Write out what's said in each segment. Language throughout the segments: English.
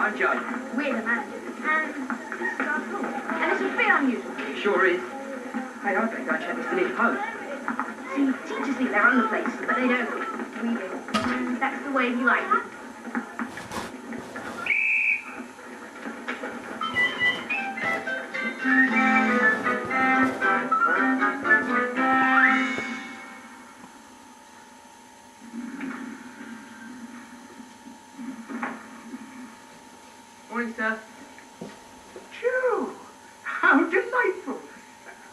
I'm Joe. We're the managers, and this is our school. And it's a bit unusual. It sure is. Hey, I'd better go and check Mr. Lee's post. See, teachers think they're on the place, but they don't. We do. And that's the way we like it. Morning, sir. Joe, how delightful.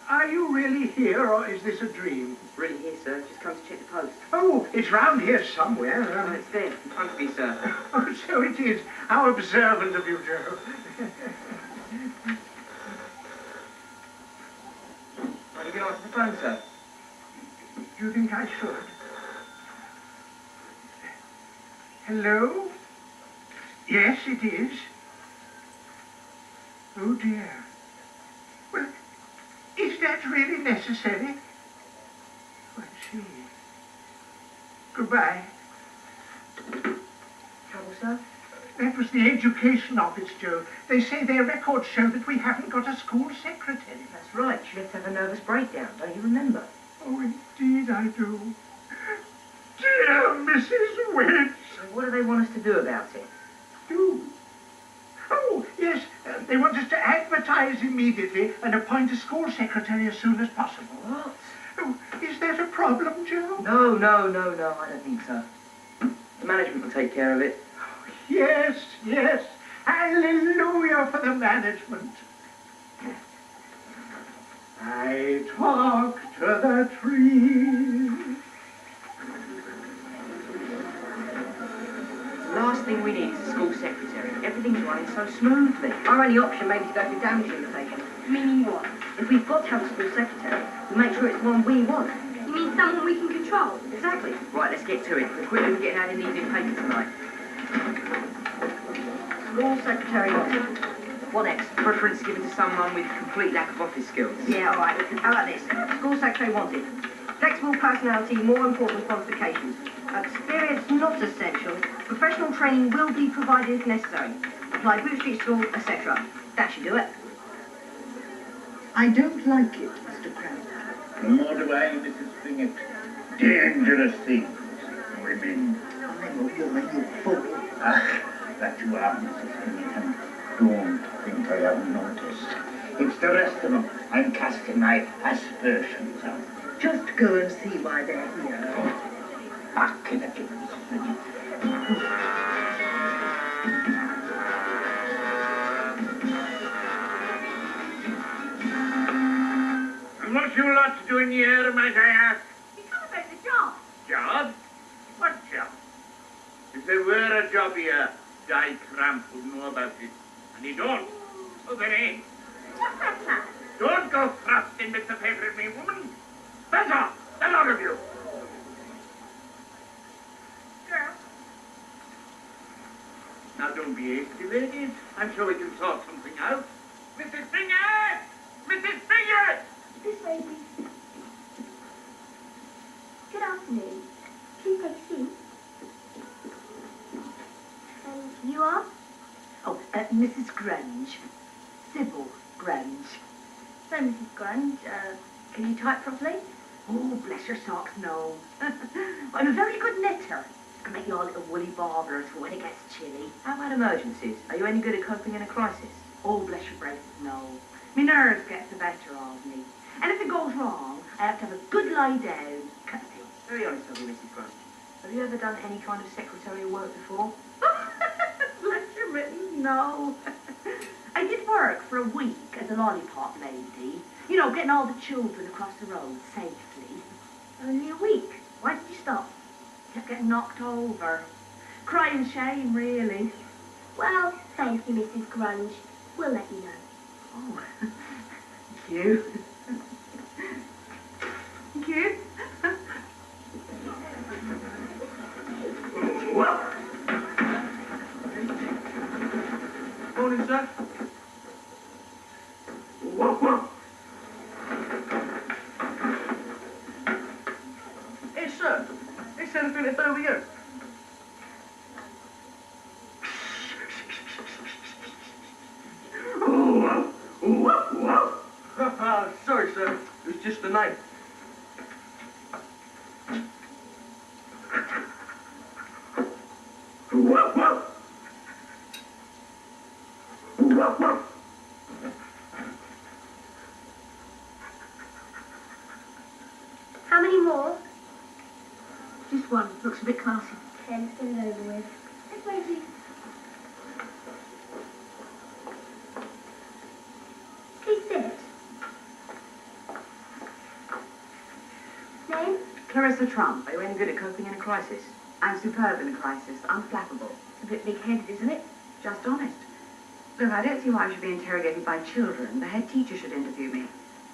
Are you really here, or is this a dream? Really here, sir. Just come to check the post. Oh, it's round here somewhere. Oh, it's there, in front of you, sir. Oh, so it is. How observant of you, Joe. Want to get onto the phone, sir? Do you think I should? Hello? Yes, it is. Oh, dear. Well, is that really necessary? I see. Goodbye. Trouble, sir? That was the education office, Joe. They say their records show that we haven't got a school secretary. That's right. She left to have a nervous breakdown. Don't you remember? Oh, indeed I do. Dear Mrs. Wedge. So what do they want us to do about it? Do? Oh, yes. They want us to advertise immediately and appoint a school secretary as soon as possible. What? Oh, is that a problem, Joe? No, I don't think so. The management will take care of it. Yes, yes. Hallelujah for the management. I talk to the trees. Last thing we need is a school secretary. Everything's running so smoothly. Our only option may be to go through damage limitation. Meaning what? If we've got to have a school secretary, we make sure it's the one we want. You mean someone we can control? Exactly. Right, let's get to it. The quicker we get out in the evening paper tonight. School secretary wanted. What next? Preference given to someone with complete lack of office skills. Yeah, all right. How about this? School secretary wanted. Flexible personality, more important qualifications. Experience not essential. Professional training will be provided if necessary. Apply Boot Street School, etc. That should do it. I don't like it, Mr. Crowder. Nor do I, Mrs. Stringett. Dangerous things. Women. I know you're a you fool. That you are, Mrs. Stringett. Don't think I have noticed. It's the rest of them I'm casting my aspersions on. Just go and see why they're here. Back in again, Mrs. Stringett. And what you lot doing here, might I ask? You come about the job. Job? What job? If there were a job here, Di Cramp would know about it. And he don't. So there ain't. What's that plan? Don't go thrusting with the paper at me, woman. Stand off, the lot of you. Girl. Now don't be hasty, ladies. I'm sure we can sort something out. Mrs. Stringett! Mrs. Stringett! This way, please. Good afternoon. Please take a seat. And you are? Oh, Mrs. Grange. Sybil Grange. So, Mrs. Grunge, can you type properly? Oh, bless your socks, no. I'm a very good knitter. I can make you all little woolly barbers for when it gets chilly. How about emergencies? Are you any good at coping in a crisis? Oh, bless your braces, no. My nerves get the better of me. Anything goes wrong, I have to have a good lie down. Cut the Very honest of you, Mrs. Grunge. Have you ever done any kind of secretarial work before? Bless your mittens, no. I did work for a week as a lollipop lady. You know, getting all the children across the road safely. Only a week. Why did you stop? Kept getting knocked over. Crying shame, really. Well, thank you, Mrs. Grunge. We'll let you know. Oh, thank you. Thank you. Morning, sir. Hey, sir. They said it's been over you. name? How many more? Just one. Looks a bit classy. Okay, let's get it over with. This way, please. Please sit. Name? Clarissa Trump. Are you any good at coping in a crisis? I'm superb in a crisis. Unflappable. It's a bit big-headed, isn't it? Just honest. Look, I don't see why I should be interrogated by children. The head teacher should interview me.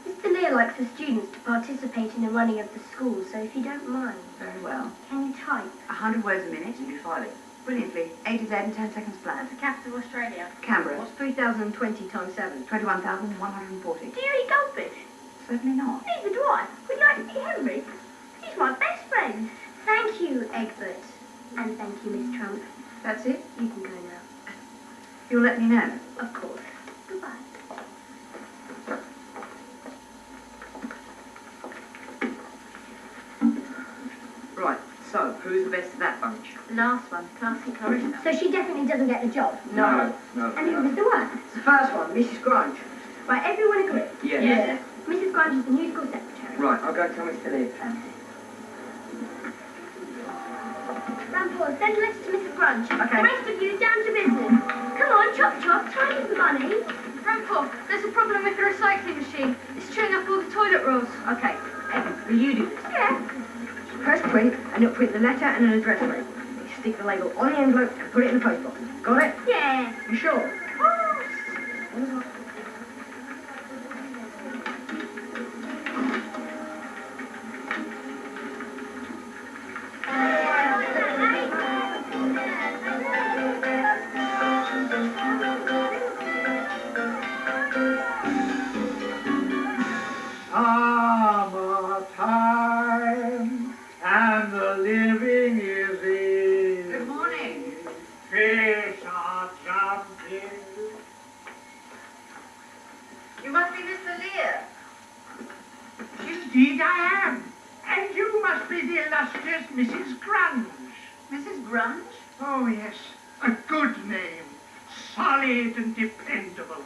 Mr. Lear likes the students to participate in the running of the school, so if you don't mind, Very well. can you type? 100 words a minute and you file it. Brilliantly. A to Z in 10 seconds flat. What's the capital of Australia? Canberra. What's 3,020 times 7? 21,140. Do you eat goldfish? Certainly not. Neither do I. Would you like to meet Henry? He's my best friend. Thank you, Egbert. And thank you, Miss Trump. That's it? You can go now. You'll let me know. Of course. Goodbye. Right, so, who's the best of that bunch? The last one, Classy Clarissa. So she definitely doesn't get the job? No. And who was the worst? It's the first one, Mrs. Grunge. Right, everyone agree? Yeah. Mrs. Grunge is the new school secretary. Right, I'll go tell Mr. Lear. Rampor, send a letter to Mrs. Grunge. Okay. The rest of you, down to business. Come on, chop chop, try with the money. Grandpa, there's a problem with the recycling machine. It's chewing up all the toilet rolls. Okay, Evan, will you do this? Yeah. Press print, and it'll print the letter and an address for it. You stick the label on the envelope and put it in the post box. Got it? Yeah. You sure? Of course. Summertime, and the living is easy. Good morning. Fish are jumping. You must be Mr. Lear. Indeed I am. And you must be the illustrious Mrs. Grunge. Mrs. Grunge? Oh, yes. A good name. Solid and dependable.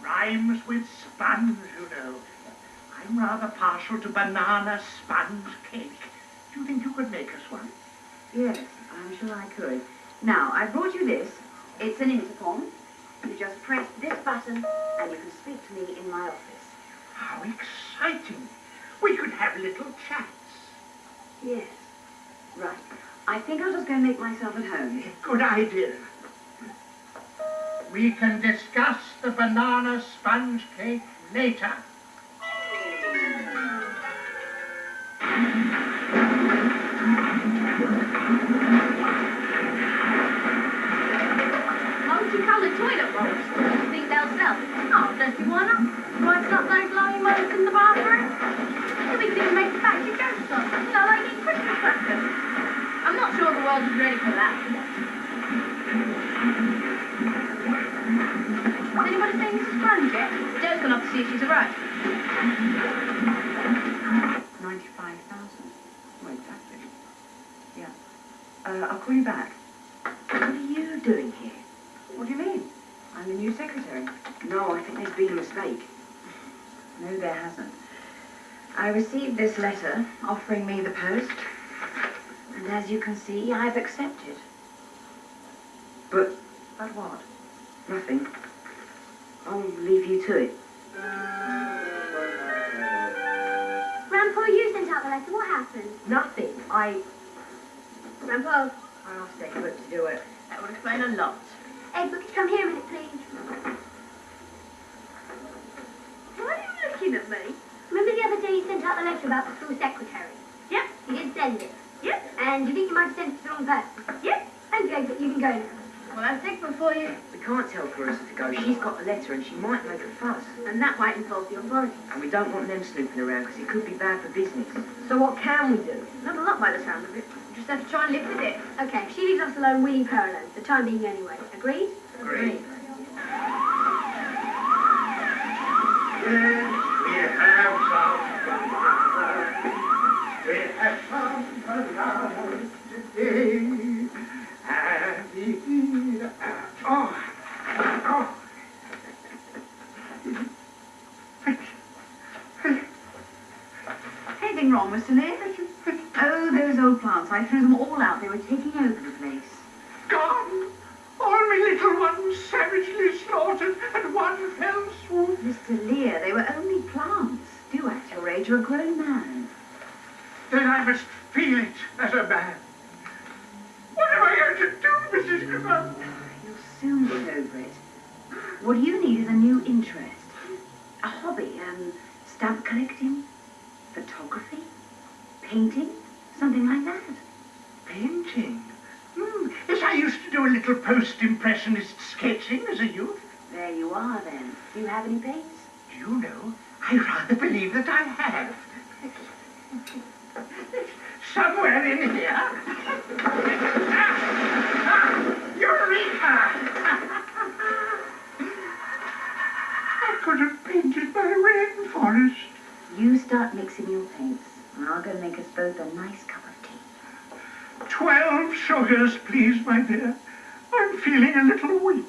Rhymes with sponge, you know. I'm rather partial to banana sponge cake. Do you think you could make us one? Yes, I'm sure I could. Now, I brought you this. It's an intercom. You just press this button and you can speak to me in my office. How exciting. We could have little chats. Yes. Right. I think I'll just go make myself at home. Good idea. We can discuss the banana sponge cake later. Multicoloured toilet rolls. Do you think they'll sell? Oh, don't see why not. Rice up those lonely moments in the bathroom. Then we could even make a factory joke song. You know, like eat Christmas crackers. I'm not sure the world is ready for that. Has anybody seen Mrs. Grunge yet? Joe's gone off to see if she's arrived. 95,000. Well, exactly. Yeah. I'll call you back. What are you doing here? What do you mean? I'm the new secretary. No, I think there's been a mistake. No, there hasn't. I received this letter offering me the post, and as you can see, I've accepted. But But what? nothing. I'll leave you to it. Rampor, you sent out the letter. What happened? Nothing. I Rampor, asked Egbert to do it. That would explain a lot. Egbert, could you come here a minute, please? Why are you looking at me? Remember the other day you sent out the letter about the school secretary? Yep. You did send it. Yep. And you think you might have sent it to the wrong person? Yep. Thank you, Egbert. You can go now. Well, that's Egbert for you. We can't tell Clarissa to go. She's got the letter and she might make a fuss. And that might involve the authorities. And we don't want them snooping around because it could be bad for business. So what can we do? Not a lot by the sound of it. Just have to try and live with it. Okay, if she leaves us alone, we leave her alone. For the time being anyway. Agreed? Great. Yes, we have some We have come around today. And Anything wrong, Mr. Lear? Oh, those old plants. I threw them all out. They were taking over the place. gone. All my little ones savagely slaughtered at one fell swoop. Mr. Lear, they were only plants. Do at your age, you're a grown man. Then I must feel it as a man. What am I going to do, Mrs. Grant? You'll soon get over it. What you need is a new interest. A hobby, stamp collecting, photography, painting, something like that. Painting? Yes, I used to do a little post-impressionist sketching as a youth. There you are, then. Do you have any paints? Do you know, I rather believe that I have. Somewhere in here. Eureka! I could have painted my rainforest. You start mixing your paints, and I'll go make us both a nice cup of tea. 12 sugars, please, my dear. I'm feeling a little weak.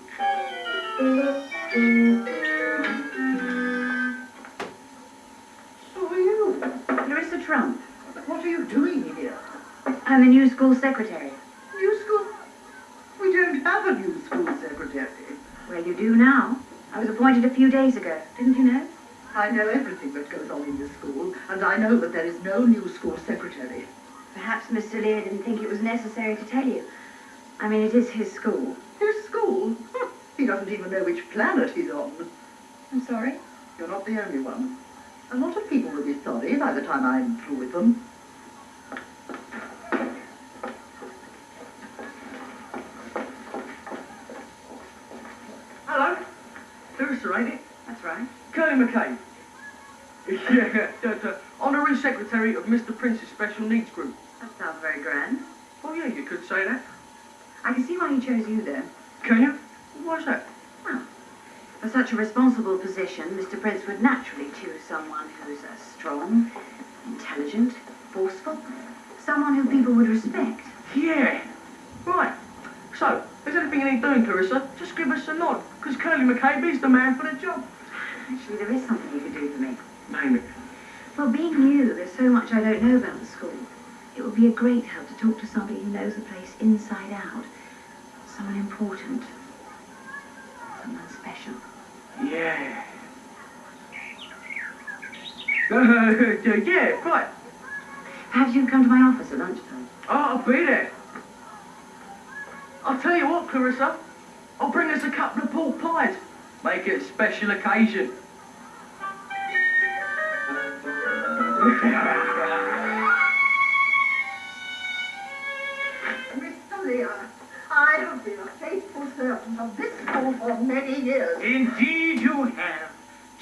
Who are you? Clarissa Trump. What are you doing here? I'm the new school secretary. New school? We don't have a new school secretary. Well, you do now. I was appointed a few days ago. Didn't you know? I know everything that goes on in this school, and I know that there is no new school secretary. Perhaps Mr. Lear didn't think it was necessary to tell you. I mean, it is his school. His school? He doesn't even know which planet he's on. I'm sorry? You're not the only one. A lot of people will be sorry by the time I'm through with them. Hello? Clarissa, ain't it? That's right. Curly McCabe. Yeah, the honorary secretary of Mr. Prince's special needs group. That sounds very grand. Oh, yeah, you could say that. I can see why he chose you, though. Can you? Why's that? Well, for such a responsible position, Mr. Prince would naturally choose someone who's strong, intelligent, forceful, someone who people would respect. Yeah. Right. So, if there's anything you need doing, Clarissa, just give us a nod, because Curly McCabe is the man for the job. Actually, there is something you could do for me. Name it. Well, being new, there's so much I don't know about the school. It would be a great help to talk to somebody who knows the place inside out. Someone important. Someone special. Yeah. Yeah, right. Perhaps you could come to my office at lunchtime. Oh, I'll be there. I'll tell you what, Clarissa. I'll bring us a couple of pork pies. Make it a special occasion. Mr. Lear, I have been a faithful servant of this school for many years. Indeed you have.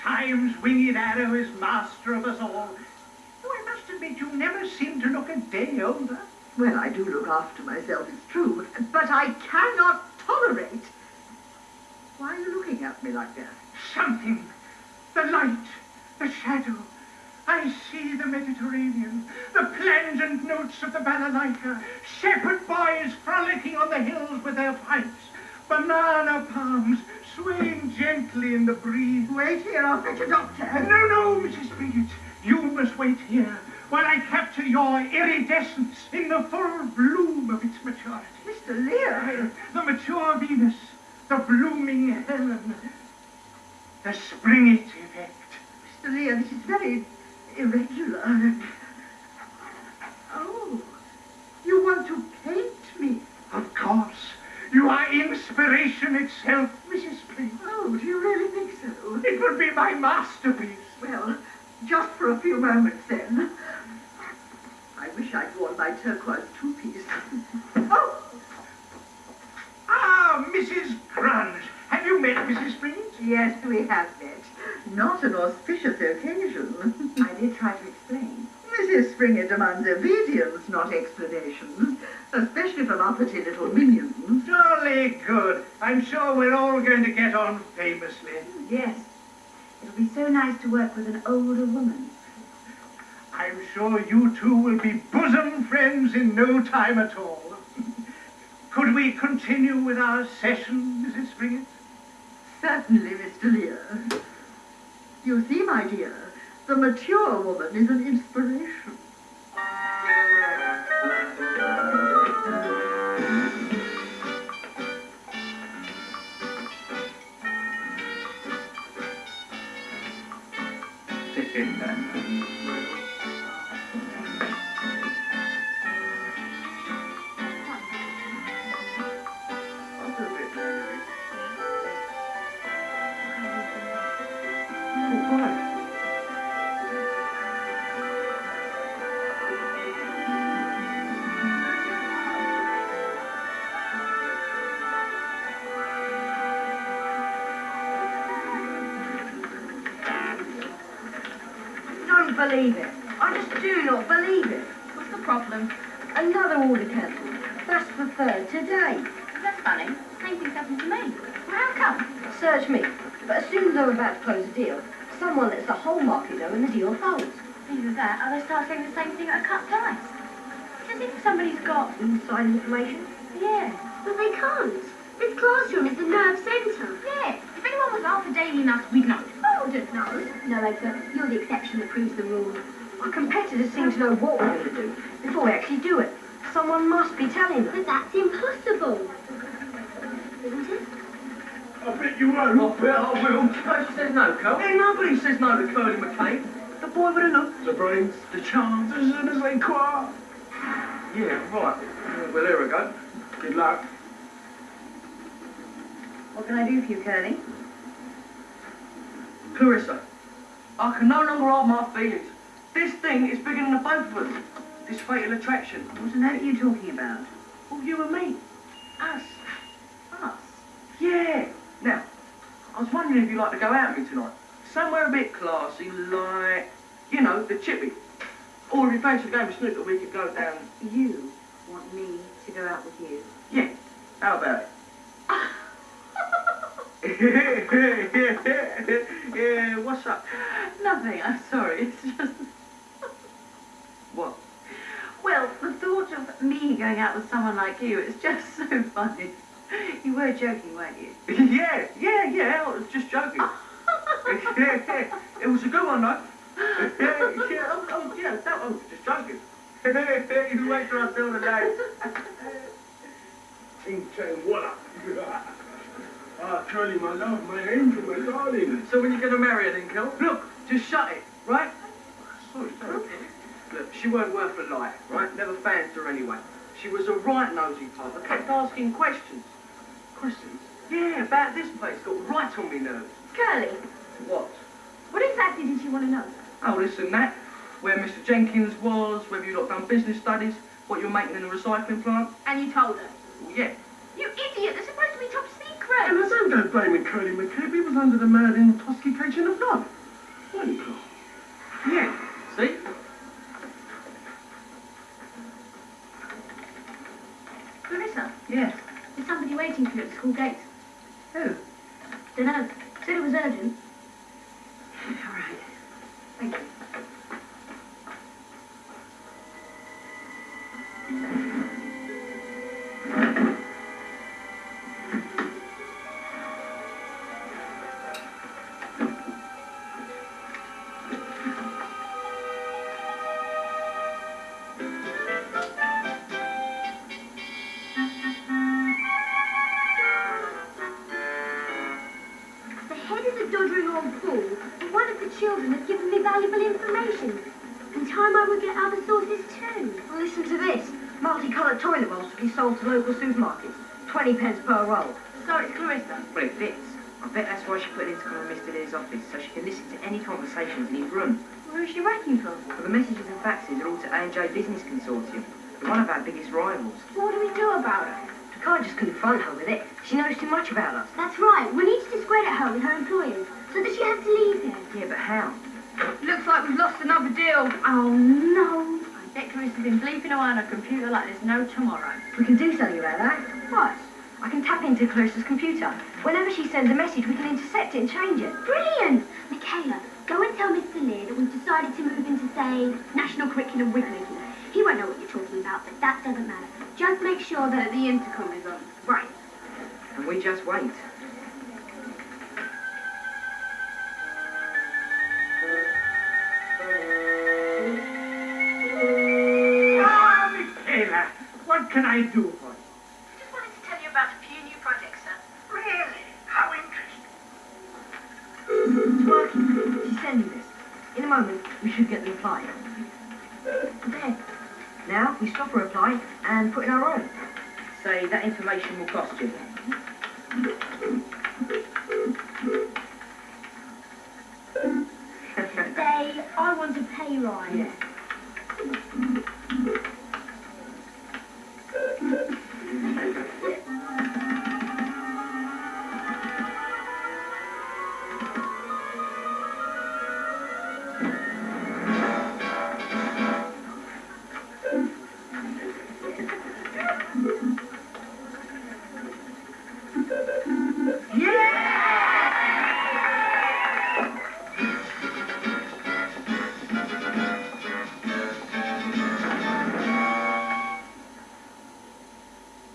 Time's winged arrow is master of us all. Though I must admit you never seem to look a day older. Well, I do look after myself, it's true, but I cannot tolerate. Why are you looking at me like that? Something. The light, the shadow. I see the Mediterranean, the plangent notes of the balalaika, shepherd boys frolicking on the hills with their pipes, banana palms swaying gently in the breeze. Wait here, I'll fetch a doctor. No, Mrs. Bridget. You must wait here while I capture your iridescence in the full bloom of its maturity. Mr. Lear. The mature Venus, the blooming Helen, the spring effect. Mr. Lear, this is very irregular. Oh, you want to paint me? Of course. You are inspiration itself, Mrs. Spring. Oh, do you really think so? It would be my masterpiece. Well, just for a few moments then. I wish I'd worn my turquoise two-piece. Oh! Ah, Mrs. Grunge. Have you met Mrs. Springs? Yes, we have met. Not an auspicious occasion. I did try to explain. Mrs. Springer demands obedience, not explanations, especially from uppity little minions. Jolly good. I'm sure we're all going to get on famously. Yes. It'll be so nice to work with an older woman. I'm sure you two will be bosom friends in no time at all. Could we continue with our session, Mrs. Springett? Certainly, Mr. Lear. You see, my dear, the mature woman is an inspiration. Don't believe it. I just do not believe it. What's the problem? Another order cancelled. That's the third today. That's funny. Same thing's happened to me. Well, how come? Search me. But as soon as I'm about to close a deal, someone lets the whole market know and the deal folds. Either that, or they start saying the same thing at a cut price. As if somebody's got... Inside information? Yeah. But they can't. This classroom is the nerve centre. Yeah. If anyone was half a daily enough, we'd know. I wouldn't know. No, Egbert, you're the exception that proves the rule. Our competitors seem to know what we're going to do before we actually do it. Someone must be telling them. But that's impossible. Isn't it? I bet you won't. I bet I will. She says no, Carl. Yeah, nobody says no to Curly McCabe. The boy with the look, The brains, the charms, as soon as they quiet. yeah, right. Well, there we go. Good luck. What can I do for you, Curly? Clarissa, I can no longer hide my feelings. This thing is bigger than the both of us. This fatal attraction. What on earth are you talking about? Oh, you and me. Us. Us? Yeah. Now, I was wondering if you'd like to go out with me tonight. Somewhere a bit classy, like, you know, the Chippy. Or if you fancy a game of snooker, we could go down. You want me to go out with you? Yeah. How about it? Yeah, what's up? Nothing, I'm sorry. It's just... What? Well, the thought of me going out with someone like you is just so funny. You were joking, weren't you? Yeah, I was just joking. It was a good one, though. Yeah, that one was just joking. You wait till I tell the lads. Voila. Ah, Curly, my love, my angel, my darling. So when you going to marry her then, Kel? Look, just shut it, right? Sorry, Look, she weren't worth a light, right? Never fancied her anyway. She was a right nosy type. I kept asking questions. Questions? Yeah, about this place. Got right on me nerves. Curly, What? what exactly did you want to know? Oh, this and that. Where Mr. Jenkins was, whether you lot done business studies, what you're making in the recycling plant. And you told her. Well, yeah. You idiot, they're supposed to be top And I secret. don't go blaming Curly McCabe. He was under the murder intoxication of love. Weren't you? Yeah. See? Clarissa, Yes. there's somebody waiting for you at the school gate. Who? Dunno. Said it was urgent. All right. Thank you. The head of the doddering old fool, and one of the children has given me valuable information. In time I would get other sources too. Well, listen to this. Multicoloured toilet rolls to be sold to local supermarkets. 20 pence per roll. So it's Clarissa. Well, it fits. I bet that's why she put it into come Mr. Lear's office, so she can listen to any conversations in his room. Where is she writing from? Well, the messages and faxes are all to A&J Business Consortium. They're one of our biggest rivals. So what do we do about her? We can't just confront her with it. She knows too much about us. That's right, we need to discredit her with her employers, so that she has to leave here. Yeah, but how? Looks like we've lost another deal. Oh, no. I bet Clarissa's been bleeping away on her computer like there's no tomorrow. We can do something about that. What? I can tap into Clarissa's computer. Whenever she sends a message, we can intercept it and change it. Brilliant! Michaela, go and tell Mr. Lear that we've decided to move into, say, National Curriculum Wig Making. He won't know what you're talking about, but that doesn't matter. Just make sure that the intercom is on. Right. And we just wait. Ah, Michaela, what can I do for you? I just wanted to tell you about a few new projects, sir. Really? How interesting. It's working. She's sending this. In a moment, we should get the reply. There. Now, we stop a reply and put in our own. Say that information will cost you. Say, I want a pay rise. Yeah.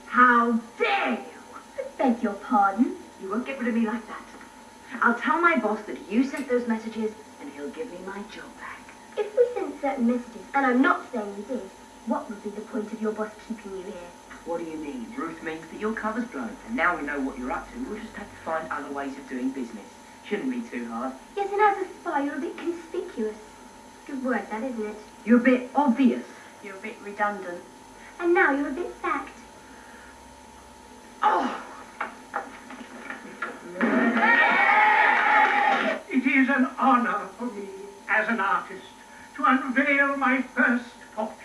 How dare you! Beg your pardon? You won't get rid of me like that. I'll tell my boss that you sent those messages and he'll give me my job back. If we sent certain messages, and I'm not saying you did, what would be the point of your boss keeping you here? What do you mean? Ruth means that your cover's blown, and now we know what you're up to. We'll just have to find other ways of doing business. Shouldn't be too hard. Yes, and as a spy, you're a bit conspicuous. Good word, that, isn't it? You're a bit obvious. You're a bit redundant. And now you're a bit fact. Oh! It is an honor for me, as an artist, to unveil my first portrait.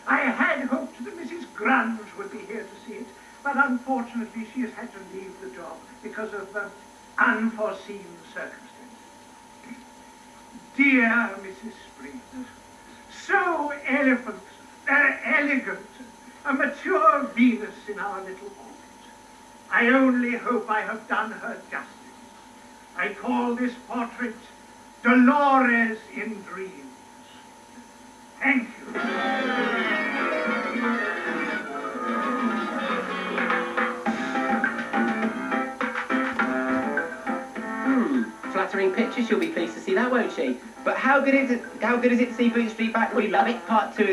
I had hoped that Mrs. Grunge would be here to see it, but unfortunately she has had to leave the job because of unforeseen circumstances. Dear Mrs. Springs, so elegant, a mature Venus in our little orbit. I only hope I have done her justice. I call this portrait Dolores in Dreams. Thank you. Flattering picture, she'll be pleased to see that, won't she? But how good is it to see Boot Street back? We love it. Part 2